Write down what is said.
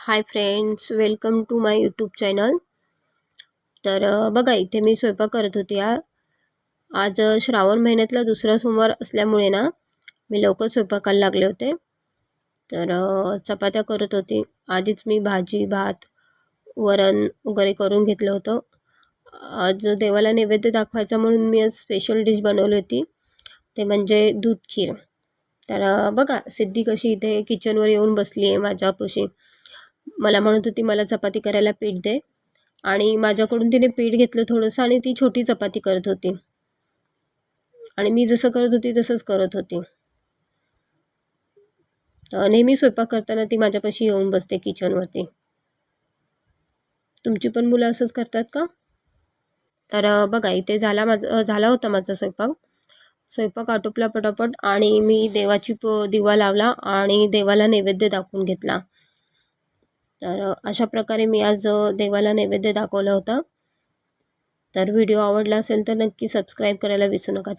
High friends, welcome to my YouTube channel. तर बघा, इथे मी स्वयंपाक करत होते। आज श्रावण महिन्यातला दुसरा सोमवार असल्यामुळे ना मी लवकर स्वयंपाकाला लागले होते। तर चपात्या करत होते। आधीच मी भाजी भात वरण वगैरे करून घेतलं होतं। आज देवाला नैवेद्य दाखवायचा म्हणून मी आज स्पेशल डिश बनवली होती, ते म्हणजे दूध खीर। तर बघा, सिद्धी कशी इथे किचनवर येऊन बसली आहे माझ्यापाशी। मला म्हणत होती मला चपाती करायला पीठ दे, आणि माझ्याकडून तिने पीठ घेतलं थोडंसं आणि ती छोटी चपाती करत होती, आणि मी जसं करत होती तसंच करत होती। नेहमी स्वयंपाक करताना ती माझ्यापाशी येऊन बसते किचनवरती। तुमची पण मुलं असंच करतात का? तर बघा, इथे झाला होता माझा स्वयंपाक आटोपला पटापट, आणि मी देवाची दिवा लावला आणि देवाला नैवेद्य दाखवून घेतला। तर अशा प्रकारे मी आज देवाला नैवेद्य दाखवला होता। तर व्हिडिओ आवडला असेल तर नक्की सबस्क्राईब करायला विसरू नका।